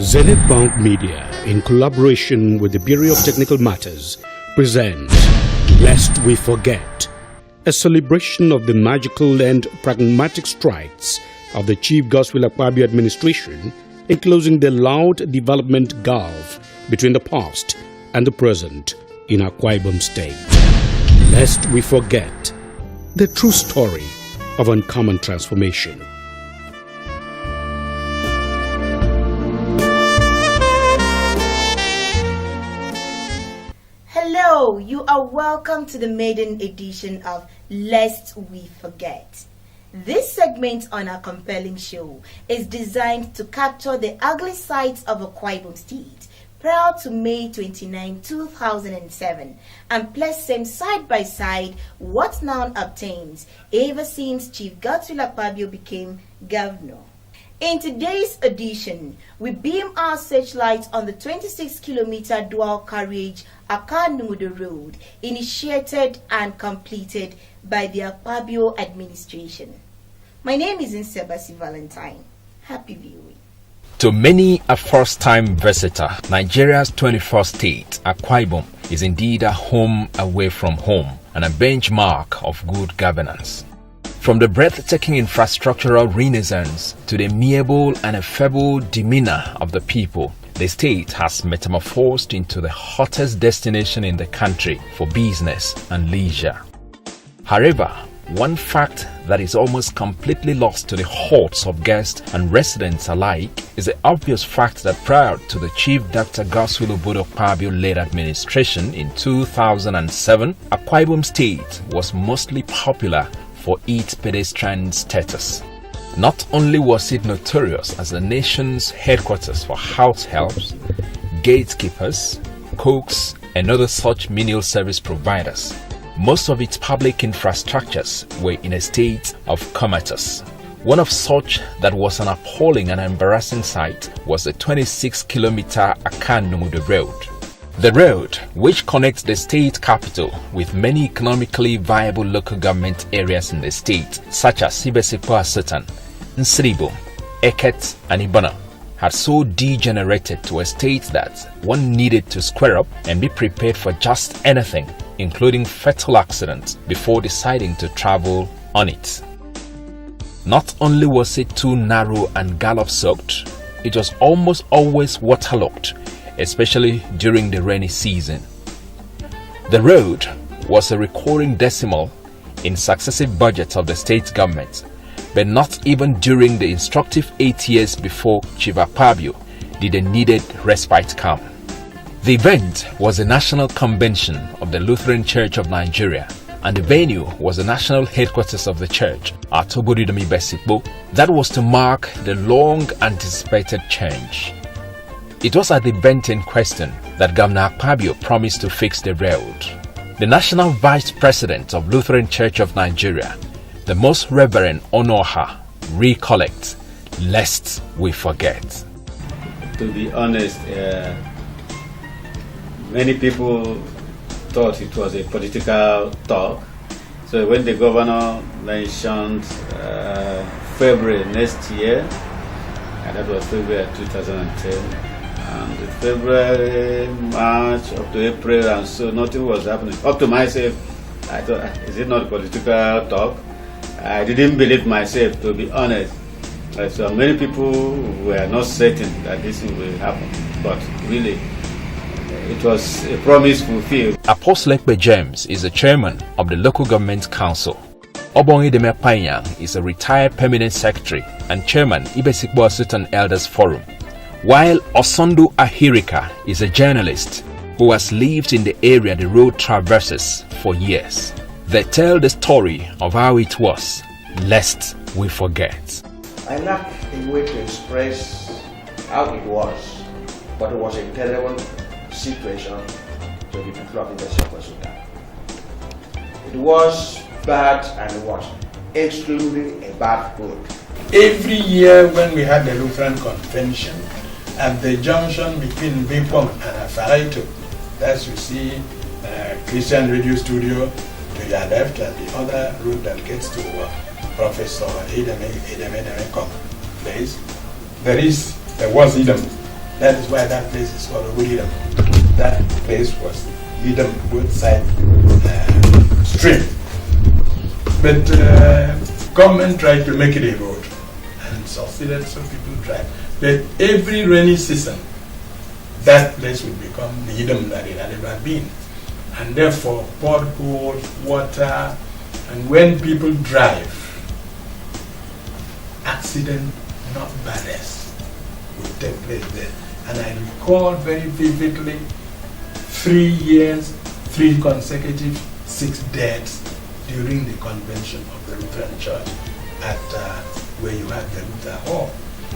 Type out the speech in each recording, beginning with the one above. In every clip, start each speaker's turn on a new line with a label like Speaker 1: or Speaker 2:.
Speaker 1: Zenith Bank Media, in collaboration with the Bureau of Technical Matters, presents Lest We Forget, a celebration of the magical and pragmatic strides of the Chief Godswill Akpabio administration in closing the loud development gulf between the past and the present in Akwa Ibom State. Lest we forget the true story of uncommon transformation.
Speaker 2: Hello, you are welcome to the maiden edition of Lest We Forget. This segment on our compelling show is designed to capture the ugly sides of Akwa Ibom State prior to May 29, 2007 and place them side by side what now obtains ever since Chief Godswill Akpabio became governor. In today's edition, we beam our searchlight on the 26-kilometer dual carriage Aka-Numudo Road, initiated and completed by the Akpabio administration. My name is Nsebasi Valentine. Happy viewing.
Speaker 3: To many a first-time visitor, Nigeria's 21st state, Akwa Ibom, is indeed a home away from home and a benchmark of good governance. From the breathtaking infrastructural renaissance to the amiable and affable demeanor of the people, the state has metamorphosed into the hottest destination in the country for business and leisure. However, one fact that is almost completely lost to the hearts of guests and residents alike is the obvious fact that prior to the Chief Dr. Godswill Akpabio-led administration in 2007, Akwa Ibom State was mostly popular for its pedestrian status. Not only was it notorious as the nation's headquarters for house helps, gatekeepers, cooks, and other such menial service providers, most of its public infrastructures were in a state of comatose. One of such that was an appalling and embarrassing sight was the 26-kilometer Aka-Numudo Road. The road, which connects the state capital with many economically viable local government areas in the state, such as Sibesikpo-Asotan, Nsribo, Eket, and Ibana, had so degenerated to a state that one needed to square up and be prepared for just anything, including fatal accidents, before deciding to travel on it. Not only was it too narrow and gallop-soaked, it was almost always waterlogged, especially during the rainy season. The road was a recurring decimal in successive budgets of the state government, but not even during the instructive 8 years before Chief Akpabio did the needed respite come. The event was a national convention of the Lutheran Church of Nigeria, and the venue was the national headquarters of the church at Ogboridomi Besikpo. That was to mark the long-anticipated change. It was at the event in question that Governor Akpabio promised to fix the road. The National Vice President of Lutheran Church of Nigeria, the Most Reverend Onoha, recollects, lest we forget.
Speaker 4: To be honest, many people thought it was a political talk. So when the governor mentioned February next year, and that was February 2010, and February, March, up to April, and so nothing was happening. Up to myself, I thought, is it not political talk? I didn't believe myself, to be honest. So many people were not certain that this will happen, but really, it was a promise fulfilled.
Speaker 3: Apostle Ekpe James is the chairman of the local government council. Obongi Demepanyang is a retired permanent secretary and chairman Ibesikpo-Asotan Elders Forum, while Osondu Ahirika is a journalist who has lived in the area the road traverses for years. They tell the story of how it was, lest we forget.
Speaker 5: I lack a way to express how it was, but it was a terrible situation to the people of Ibesikpo-Asotan. It was bad, and it was extremely a bad road.
Speaker 6: Every year when we had the Lutheran convention at the junction between Bipong and Afaraito, as you see Christian Radio Studio to your left and the other route that gets to Professor Edeme place, there was Edom. That is why that place is called Udidam. That place was Idam, both sides stream. But government tried to make it a road and succeeded, so people tried. But every rainy season, that place would become the Idam that it had ever been. And therefore, potholes, water, and when people drive, accident, not baddest, would take place there. And I recall very vividly 3 years, 3 consecutive 6 deaths during the convention of the Lutheran Church at where you had the Luther Hall.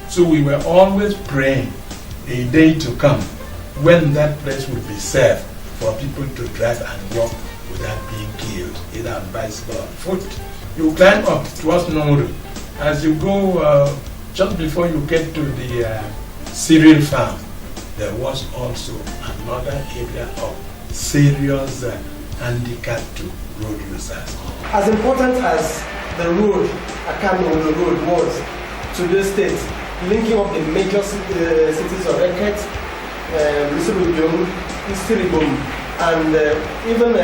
Speaker 6: So we were always praying a day to come when that place would be safe for people to drive and walk without being killed, either on bicycle or on foot. You climb up towards Noru. As you go, just before you get to the cereal farm, there was also another area of serious handicap to road users.
Speaker 7: As important as the road, Akano road was to this state, linking up the major cities of Eket, Lusurubum, Istiribum, and even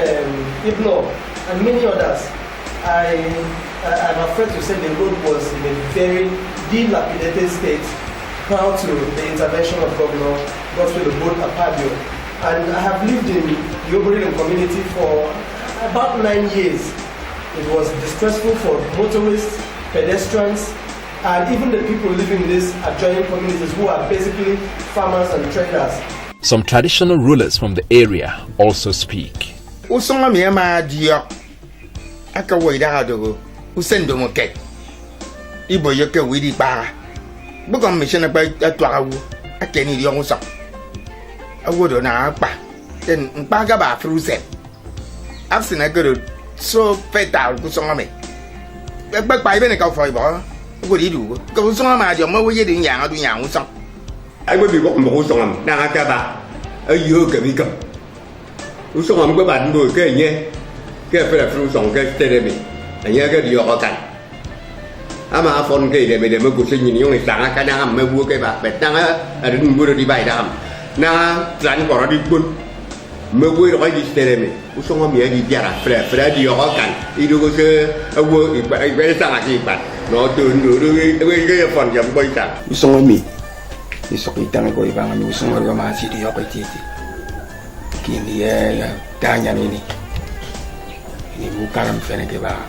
Speaker 7: Ibno, and many others, I'm afraid to say the road was in a very dilapidated state prior to the intervention of Governor Godswill Obot Akpabio. And I have lived in the Oberlin community for about 9 years. It was distressful for motorists, pedestrians, and even the people living in these adjoining communities who are basically farmers and traders.
Speaker 3: Some traditional rulers from the area also speak.
Speaker 8: So fatal to some me. But by when I go for a bar, what do you do? Go some of your mother in Yang or Yang some.
Speaker 9: I will be walking most of them. Nakaba, a yoga become. Usum go back and do again, yeah. Get for a fruit on get me, and you get your hotel. I'm a phone gate, and the Mugu singing you in Sanakana, my work about, but now I didn't go to divide them. Now, San for a good. Mewah lagi stereme, usung kami lagi biara, fred dia akan itu ke awak ibarat sangat ibat, nonton dulu ke fon jam baca.
Speaker 8: Usung kami, isok kita nak kau ibang kami usung kami masih dia apa itu, kini ya tanya ini bukan fene keba,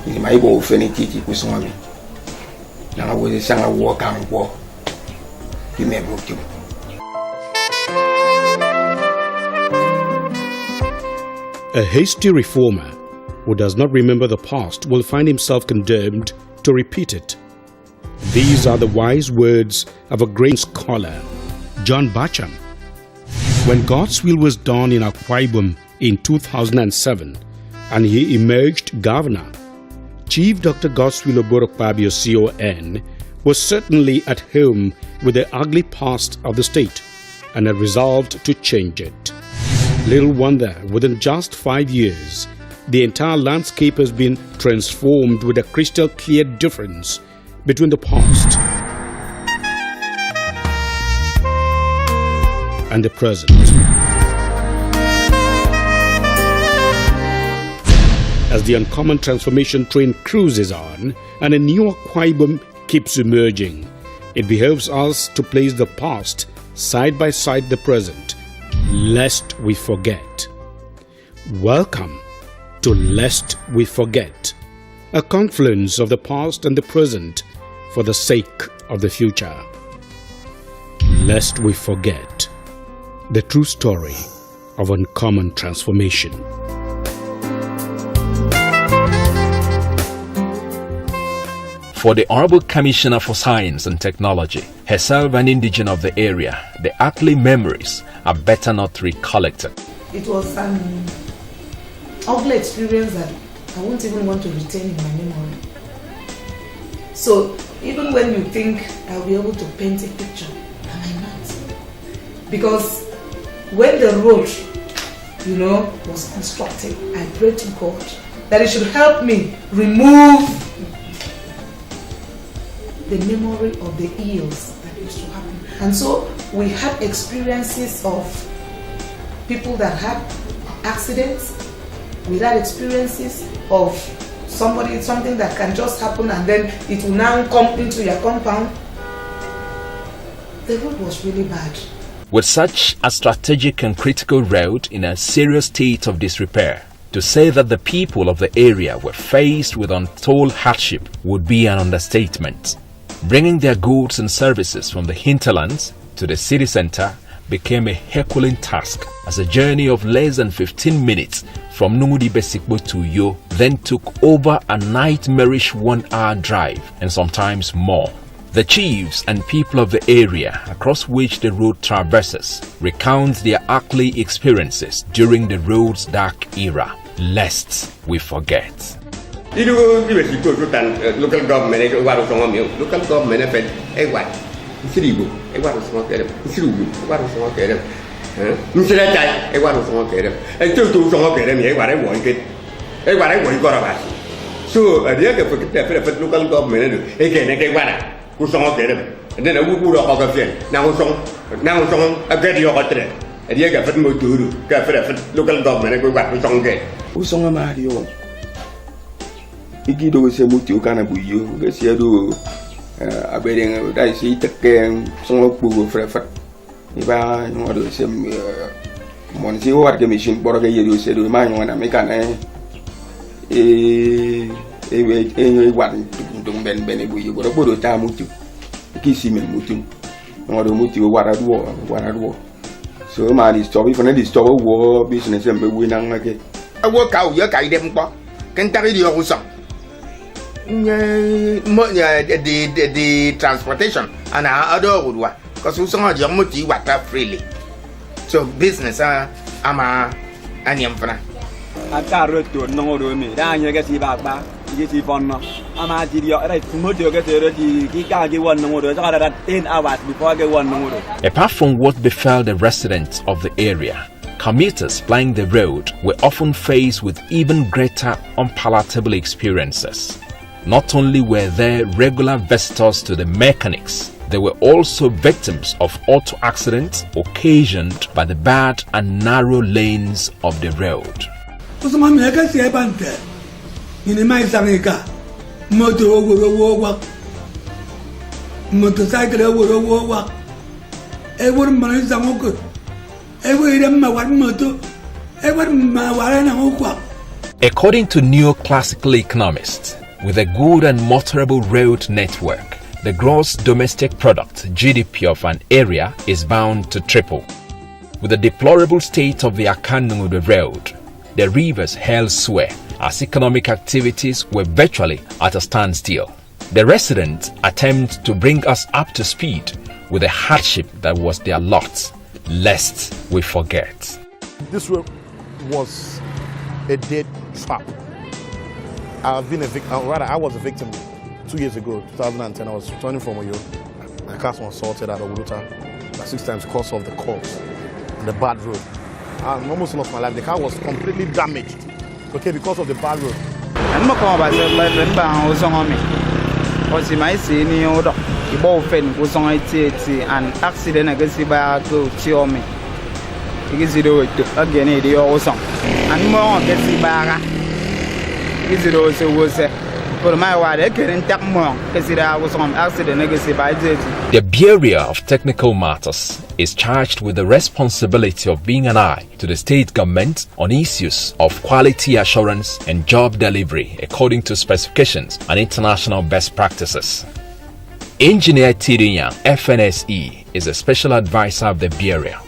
Speaker 8: ini mai bawa fene titi usung kami, nak awak sangat awak kami bawa, ini bukti.
Speaker 1: A hasty reformer who does not remember the past will find himself condemned to repeat it. These are the wise words of a great scholar, John Bacham. When God's will was done in Akwa Ibom in 2007 and he emerged governor, Chief Dr. Godswill Obot Akpabio CON was certainly at home with the ugly past of the state and had resolved to change it. Little wonder, within just 5 years, the entire landscape has been transformed with a crystal clear difference between the past and the present. As the uncommon transformation train cruises on and a new Akwa Ibom keeps emerging, it behoves us to place the past side by side the present, lest we forget. Welcome to Lest We Forget, a confluence of the past and the present for the sake of the future. Lest we forget the true story of uncommon transformation.
Speaker 3: For the Honorable Commissioner for Science and Technology, herself an indigene of the area, the ugly memories are better not recollected.
Speaker 10: It was an ugly experience that I won't even want to retain in my memory. So even when you think I'll be able to paint a picture, I might not. Because when the road, was constructed, I prayed to God that it should help me remove the memory of the ills that used to happen. And so we had experiences of people that had accidents. We had experiences of something that can just happen and then it will now come into your compound. The road was really bad.
Speaker 3: With such a strategic and critical road in a serious state of disrepair, to say that the people of the area were faced with untold hardship would be an understatement. Bringing their goods and services from the hinterlands to the city center became a Herculean task, as a journey of less than 15 minutes from Nungudi Besikbo to Uyo then took over a nightmarish 1-hour drive and sometimes more. The chiefs and people of the area across which the road traverses recount their ugly experiences during the road's dark era, lest we forget.
Speaker 9: Local government, local government, Ikido se mutiu kana buyo gesia do abedeng dai si tekeng songo pugo frefat iba ngodo se mon si war ke mission boroga yedo se do ma ngona me kana wat tung ben buyo boro bodo ta mutiu kisi men mutiu ngodo mutiu wara do so ma di stop ifo na di stop wo business embe wi na ngake awo ka o ye ka ide mpo kentari di o so the transportation and other would work because we saw the multi water freely. So business ama anyamfana.
Speaker 11: Ata roto no do me. Da anya ga si ba ji si fonno. Ama ji dio right moto ga se roti ki ka ji won no do. So that 10 hours before ga won no do.
Speaker 3: Apart from what befell the residents of the area, commuters plying the road were often faced with even greater unpalatable experiences. Not only were there regular visitors to the mechanics, they were also victims of auto accidents occasioned by the bad and narrow lanes of the road. According to neoclassical economists, with a good and motorable road network, the gross domestic product (GDP) of an area is bound to triple. With the deplorable state of the Akandungudu road, the rivers elsewhere, as economic activities were virtually at a standstill. The residents attempt to bring us up to speed with the hardship that was their lot, lest we forget.
Speaker 12: This road was a dead trap. I've been a victim, rather I was a victim 2 years ago, 2010. I was returning from Oyo. My car was assaulted at Oguruta 6 times because of the course and the bad road. I almost lost my life. The car was completely damaged, okay, because of the bad road.
Speaker 11: I'm not going to an accident against the bar go to me. Because you do it again, it also. And more against the bar.
Speaker 3: The Bureau of Technical Matters is charged with the responsibility of being an eye to the state government on issues of quality assurance and job delivery according to specifications and international best practices. Engineer Tidinya, FNSE, is a special advisor of the Bureau.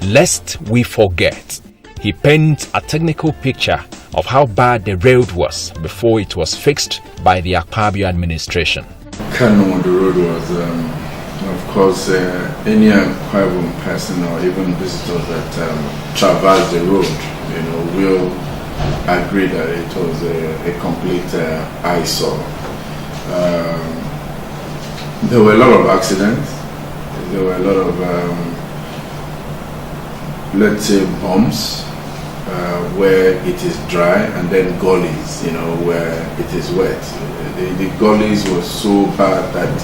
Speaker 3: Lest we forget, he paints a technical picture of how bad the road was before it was fixed by the Akpabio administration.
Speaker 13: Kano on the road was, of course, any Akpabio person or even visitors that traverse the road, will agree that it was a complete eyesore. There were a lot of accidents. There were a lot of, let's say, bumps. Where it is dry, and then gullies, where it is wet. The gullies were so bad that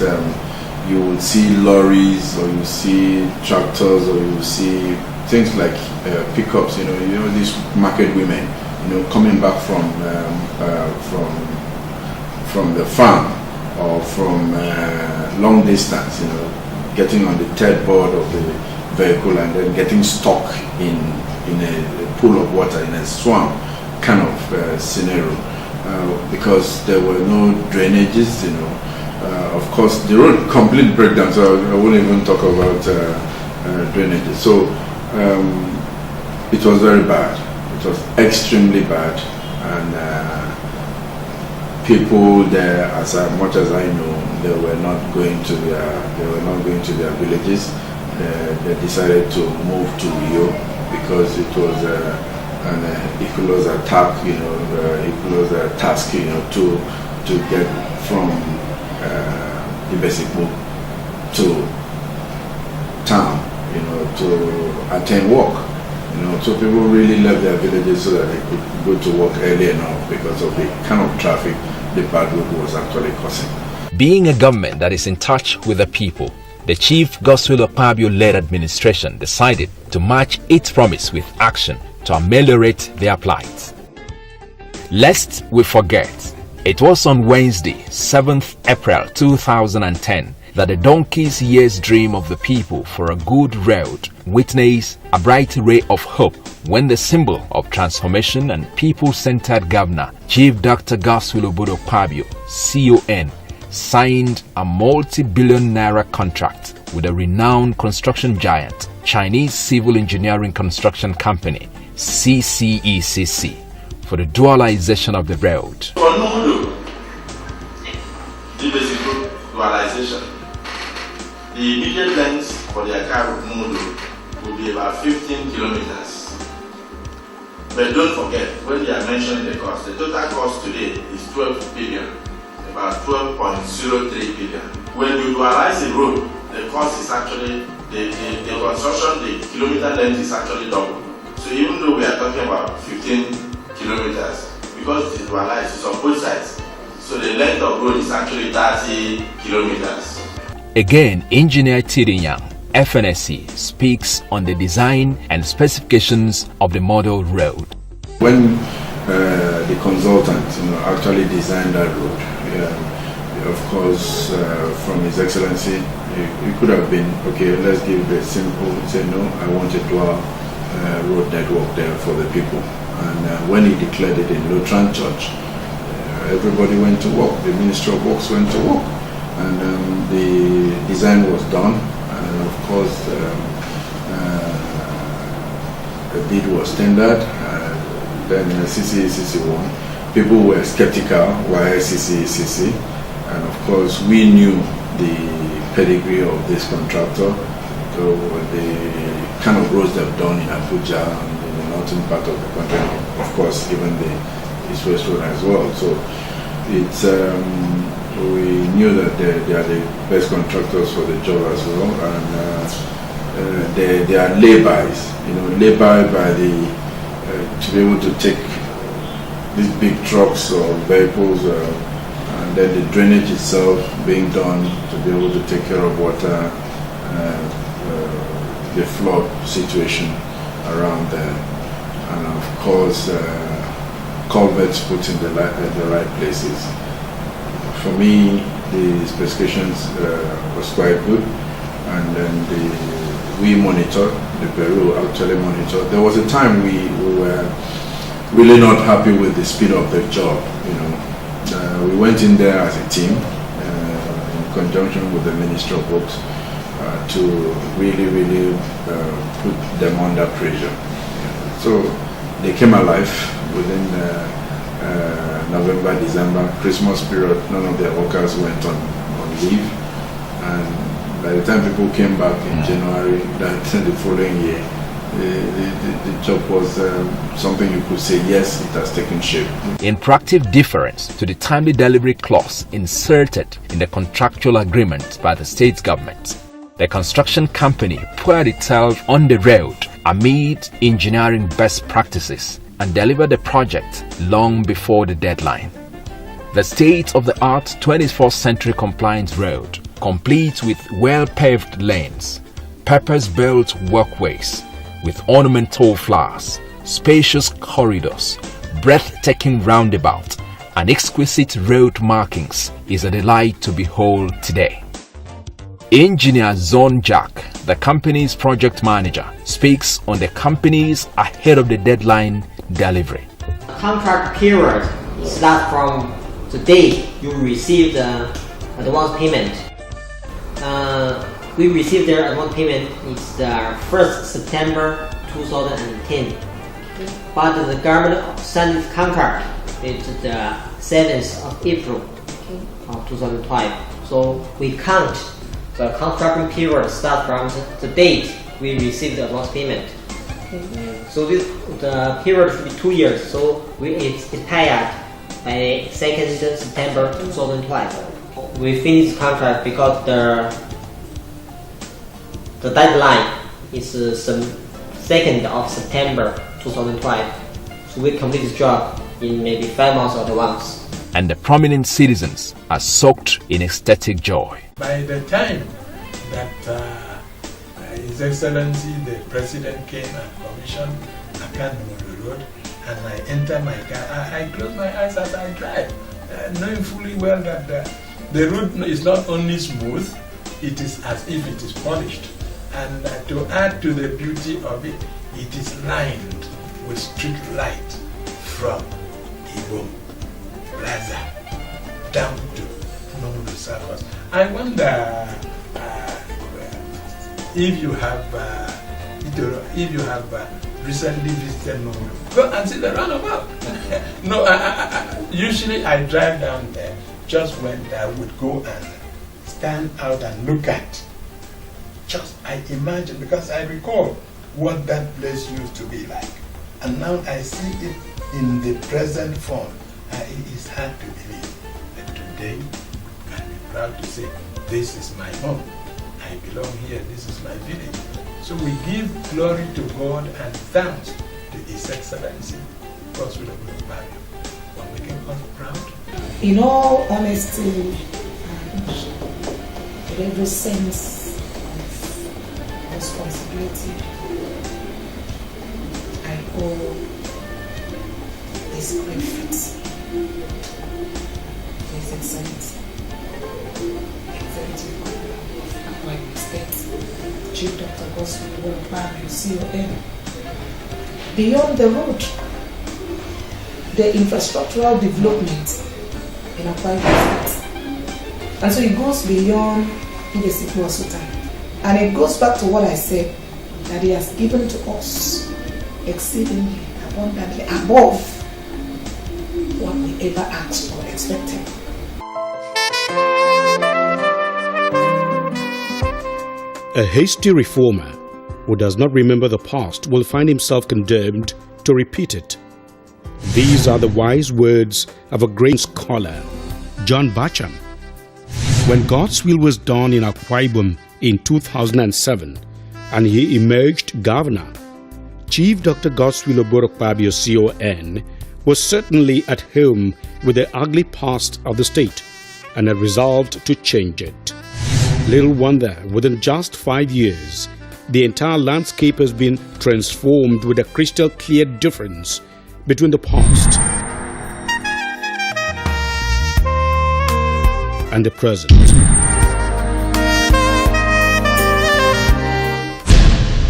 Speaker 13: you will see lorries, or you see tractors, or you will see things like pickups. You know these market women, coming back from the farm or from long distance. Getting on the third board of the vehicle and then getting stuck in a pool of water, in a swamp kind of scenario, because there were no drainages. Of course, the road complete breakdown, so I won't even talk about drainages. So it was very bad. It was extremely bad, and people there, as much as I know, they were not going to their villages. They decided to move to Rio because it was an Ikulo's attack, Ikulo's task, to get from Ibesikbo to town, to attend work. So people really left their villages so that they could go to work early enough because of the kind of traffic the bad road was actually causing.
Speaker 3: Being a government that is in touch with the people, the Chief Godswill Akpabio-led administration decided to match its promise with action to ameliorate their plight. Lest we forget, it was on Wednesday, 7th April 2010, that the donkey's year's dream of the people for a good road witnessed a bright ray of hope when the symbol of transformation and people-centered governor, Chief Dr. Godswill Akpabio, CON, signed a multi-billion naira contract with a renowned construction giant, Chinese Civil Engineering Construction Company, CCECC, for the dualization of the road.
Speaker 14: For Numudu, dualization, the immediate length for the Accra Road Numudu will be about 15 kilometers. But don't forget, when they are mentioning the cost, the total cost today is 12 billion, about 12.03 billion. When you dualize a road, the cost is actually, the construction, the kilometer length is actually double. So even though we are talking about 15 kilometers, because it is dualized, it's on both sides. So the length of road is actually 30 kilometers.
Speaker 3: Again, Engineer Tirinyang, FNSC, speaks on the design and specifications of the model road.
Speaker 13: When the consultant actually designed that road, of course, from His Excellency, it could have been, okay, let's give it simple, say no, I want a dual road network there for the people. And when he declared it in Lutheran Church, everybody went to work, the Ministry of Works went to work, and the design was done, and of course the bid was tendered, then CCECC won. People were skeptical, why CCECC? And of course we knew the pedigree of this contractor, so the kind of roads they've done in Abuja and in the northern part of the country, of course even the East West Road as well. So it's we knew that they are the best contractors for the job as well, and they are lay-bys, lay-by by the to be able to take these big trucks or vehicles, and then the drainage itself being done to be able to take care of water, the flood situation around there, and of course culverts put in the right places. For me, the specifications was quite good, and then we monitored, the Bureau actually monitored. There was a time we were really not happy with the speed of the job. We went in there as a team in conjunction with the Ministry of Works to really put them under pressure. So they came alive within November, December, Christmas period. None of their workers went on leave, and by the time people came back in January, the following year, the job was something you could say, yes, it has taken shape.
Speaker 3: In proactive deference to the timely delivery clause inserted in the contractual agreement by the state government, the construction company poured itself on the road amid engineering best practices and delivered the project long before the deadline. The state-of-the-art 21st century compliance road complete with well-paved lanes, purpose-built walkways with ornamental flowers, spacious corridors, breathtaking roundabout, and exquisite road markings is a delight to behold today. Engineer Zon Jack, the company's project manager, speaks on the company's ahead-of-the-deadline delivery.
Speaker 15: Contract period starts from the day you receive the advance payment. We received the advance payment is the 1st September 2010. But the government signed this contract is the 7th of April of 2005. So we count the contract period start from the date we received the advance payment. So the period should be 2 years. So it's expired by 2nd September 2012. We finished the contract because the deadline is 2nd of September 2012. So we complete this job in maybe 5 months or advance.
Speaker 3: And the prominent citizens are soaked in ecstatic joy.
Speaker 6: By the time that His Excellency the President came and commissioned Akan Mondo Road, and I enter my car, I close my eyes as I drive, knowing fully well that the road is not only smooth, it is as if it is polished. And to add to the beauty of it, it is lined with street light from Ibom Plaza down to Nomudu Circus. I wonder if you have recently visited Nomudu, go and see the roundabout. No, usually I drive down there just when I would go and stand out and look at. Just I imagine, because I recall what that place used to be like, and now I see it in the present form. It is hard to believe that today I can be proud to say, this is my home, I belong here, this is my village. So we give glory to God and thanks to His Excellency, Godswill Oboro for making us proud.
Speaker 10: In all honesty, in every sense of responsibility, I owe this great feat to His Excellency, Executive Governor of Akwa Ibom State, Chief Dr. Godswill Oboro, CON. Beyond the road, the infrastructural development in Akwa Ibom State. And so it goes beyond Idesipu Asuta. And it goes back to what I said, that He has given to us exceedingly, abundantly, above what we ever asked or expected.
Speaker 1: A hasty reformer who does not remember the past will find himself condemned to repeat it. These are the wise words of a great scholar, John Bacham. When God's will was done in Akwa Ibom in 2007 and he emerged governor, Chief Dr. Godswill Oboro CON was certainly at home with the ugly past of the state and had resolved to change it. Little wonder, within just 5 years, the entire landscape has been transformed with a crystal clear difference between the past and the present.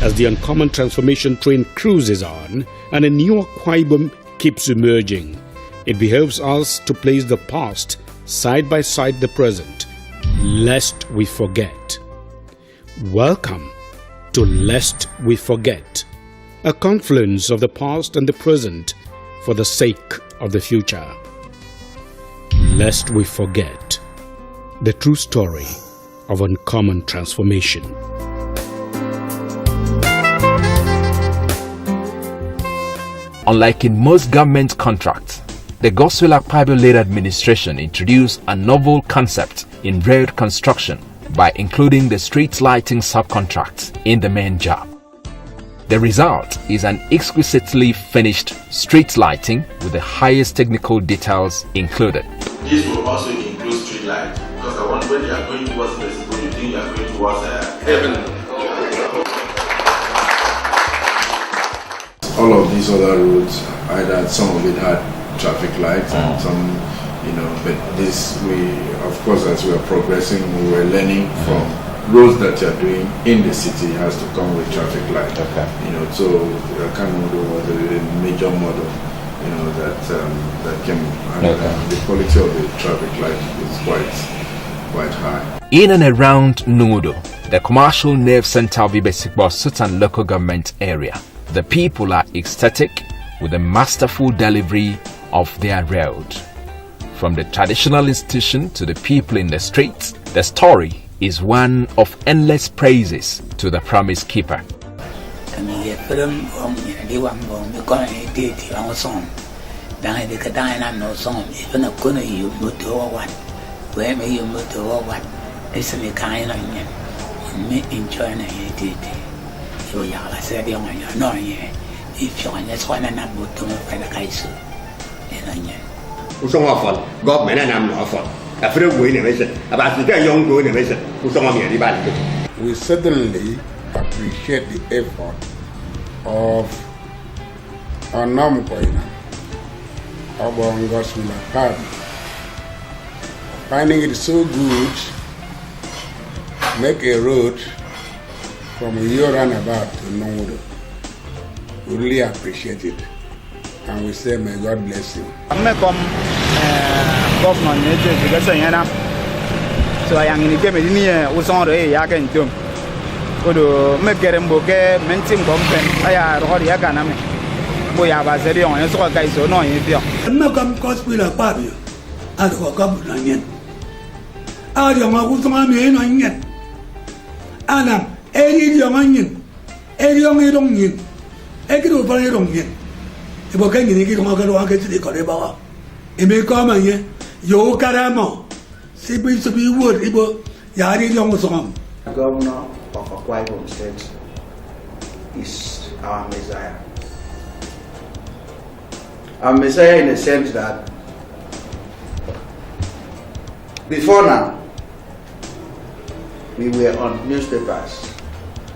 Speaker 1: As the uncommon transformation train cruises on and a new Akwa Ibom keeps emerging, it behoves us to place the past side by side the present, lest we forget. Welcome to Lest We Forget, a confluence of the past and the present for the sake of the future. Lest we forget the true story of uncommon transformation.
Speaker 3: Unlike in most government contracts, the Godswill Akpabio-led administration introduced a novel concept in road construction by including the street lighting subcontracts in the main job. The result is an exquisitely finished street lighting with the highest technical details included.
Speaker 14: This will also include street light, because I want when you are going towards Mexico, you think you are going towards heaven.
Speaker 13: All of these other roads, either some of it had traffic lights and some, you know, but this of course, as we are progressing, we were learning from roads that you are doing in the city has to come with traffic light. Okay. You know, so Akanudo was a major model, you know, that came, and the quality of the traffic light is quite high.
Speaker 3: In and around Nudo, the commercial nerve center of Ibesikbo Sultan local government area, the people are ecstatic with the masterful delivery of their road. From the traditional institution to the people in the streets, the story is one of endless praises to the promise keeper.
Speaker 16: We certainly appreciate the effort of Anam Koina, Abang Gosmila Party, finding it so good make a road from your runabout to Nomudo. We really appreciate it, and we say may God bless you.
Speaker 11: Government because so I am in the game was on the Yakan Jum. Go to make a bouquet, mention company. I are already a caname. We have a series on so I so no in here.
Speaker 17: Malcolm Cosplay Pabio, as for Gabulan. I don't know who's on me in yet. Anna, Eddie young onion, Eddie young onion, Eddie over onion. If we can't get to the Coreba, it may come again. Yo Caramo, Sibi to be wood, Ibo, Yari Young Song.
Speaker 5: The governor of Akwa Ibom State is our Messiah. Our Messiah in the sense that before now, we were on newspapers.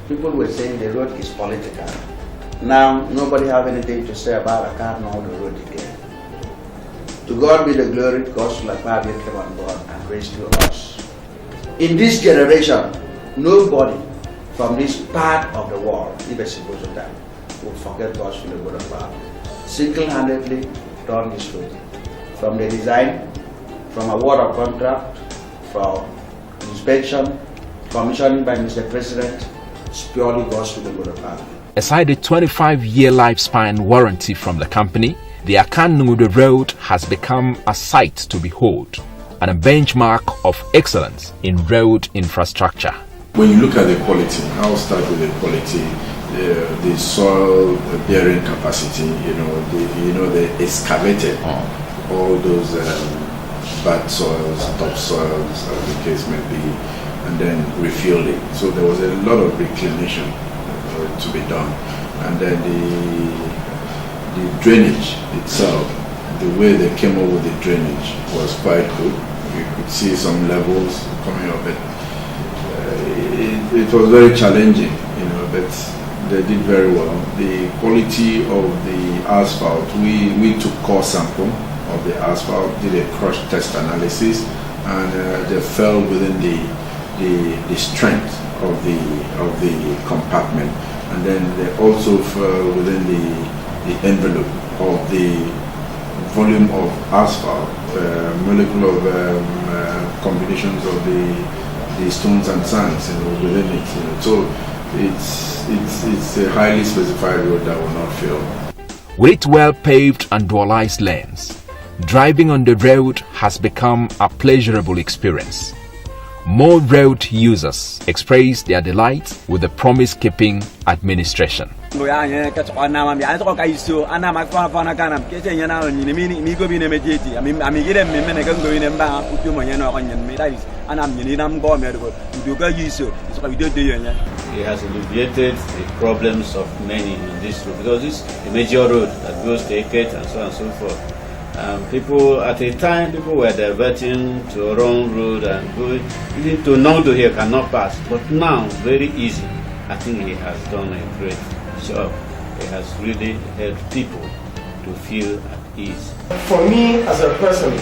Speaker 5: People were saying the road is political. Now, nobody have anything to say about I can't know the road again. To God be the glory, because like Fabio came on board and rescued us. In this generation, nobody from this part of the world, even supposed to that, will forget God's will go to God. Single-handedly done this road. From the design, from award of contract, from inspection, commissioning by Mr. President, it's purely God's will go to God.
Speaker 3: Aside the 25-year lifespan warranty from the company, the Akan Nudo Road has become a sight to behold and a benchmark of excellence in road infrastructure.
Speaker 13: When you look at the quality, I'll start with the quality, the soil bearing capacity, they excavated all those bad soils, topsoils, as the case may be, and then refilled it. So there was a lot of reclamation to be done. And then the drainage itself, the way they came up with the drainage was quite good. You could see some levels coming up. It was very challenging, but they did very well. The quality of the asphalt, we took core sample of the asphalt, did a crush test analysis, and they fell within the strength of the compartment, and then they also fell within the envelope of the volume of asphalt, molecular combinations of the stones and sands within it. So it's a highly specified road that will not fail.
Speaker 3: With its well paved and dualized lanes, driving on the road has become a pleasurable experience. More road users express their delight with the promise-keeping administration.
Speaker 4: He has alleviated the problems of many in this road, because it's a major road that goes to Eket and so on and so forth. People at a time, people were diverting to a wrong road and going even to Nondo here cannot pass. But now, very easy. I think he has done a great job. He has really helped people to feel at ease.
Speaker 7: For me, as a person,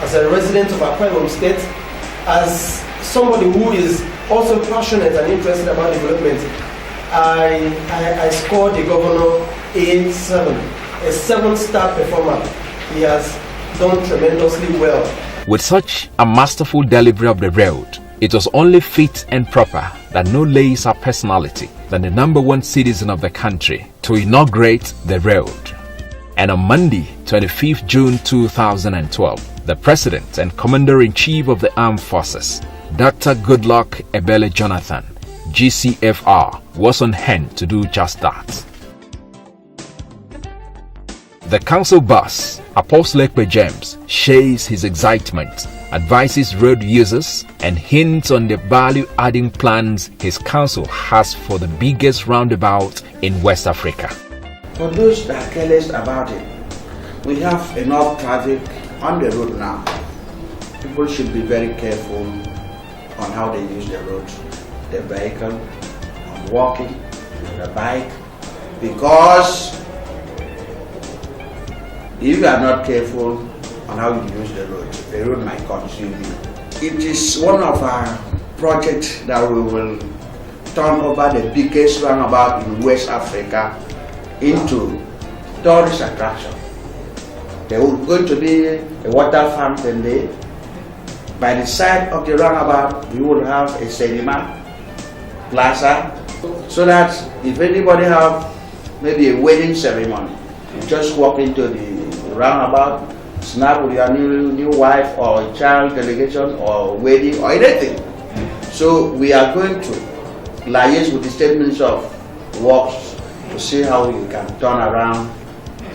Speaker 7: as a resident of Akwa Ibom State, as somebody who is also passionate and interested about development, I scored the governor a 7-star performer. He has done tremendously well.
Speaker 3: With such a masterful delivery of the road, it was only fit and proper that no lesser personality than the #1 citizen of the country to inaugurate the road. And on Monday, 25th June 2012, the President and Commander-in-Chief of the Armed Forces, Dr. Goodluck Ebele Jonathan, GCFR, was on hand to do just that. The council bus, Apostle Ekpe James, shares his excitement, advises road users, and hints on the value-adding plans his council has for the biggest roundabout in West Africa.
Speaker 5: For those that are careless about it, we have enough traffic on the road now. People should be very careful on how they use the road, the vehicle, on walking, the bike, because if you are not careful on how you use the road might consume you. It is one of our projects that we will turn over the biggest roundabout in West Africa into tourist attraction. There will going to be a water fountain there. By the side of the roundabout, we will have a cinema, plaza, so that if anybody have maybe a wedding ceremony, you just walk into the roundabout, snap with your new wife or child delegation or wedding or anything. So we are going to liaise with the State Ministry of Works to see how we can turn around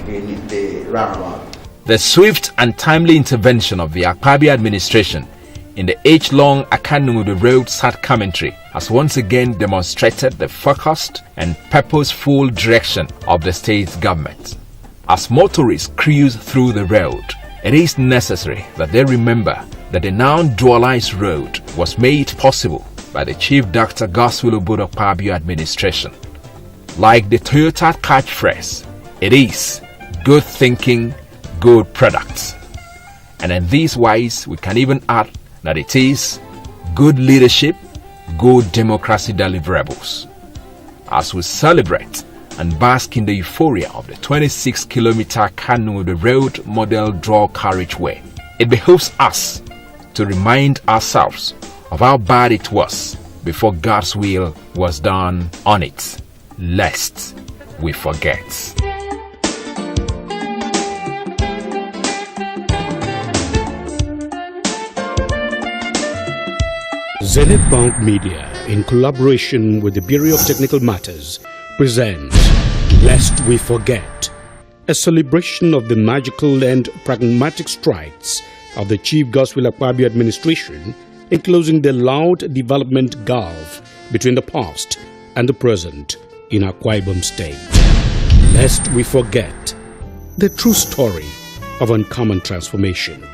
Speaker 5: the roundabout.
Speaker 3: The swift and timely intervention of the Akpabio administration in the age-long Akanumudu Road SAT commentary has once again demonstrated the focused and purposeful direction of the state government. As motorists cruise through the road, it is necessary that they remember that the now dualized road was made possible by the Chief Dr. Godswill Obodo Akpabio administration. Like the Toyota catchphrase, it is good thinking, good products. And in this wise, we can even add that it is good leadership, good democracy deliverables. As we celebrate and bask in the euphoria of the 26-kilometer Kanu Road model dual carriageway, it behooves us to remind ourselves of how bad it was before God's will was done on it, lest we forget.
Speaker 1: Zenith Bank Media, in collaboration with the Bureau of Technical Matters, presents Lest We Forget, a celebration of the magical and pragmatic strides of the Chief Godswill Akpabio administration in closing the loud development gulf between the past and the present in Akwa Ibom State. Lest we forget the true story of uncommon transformation.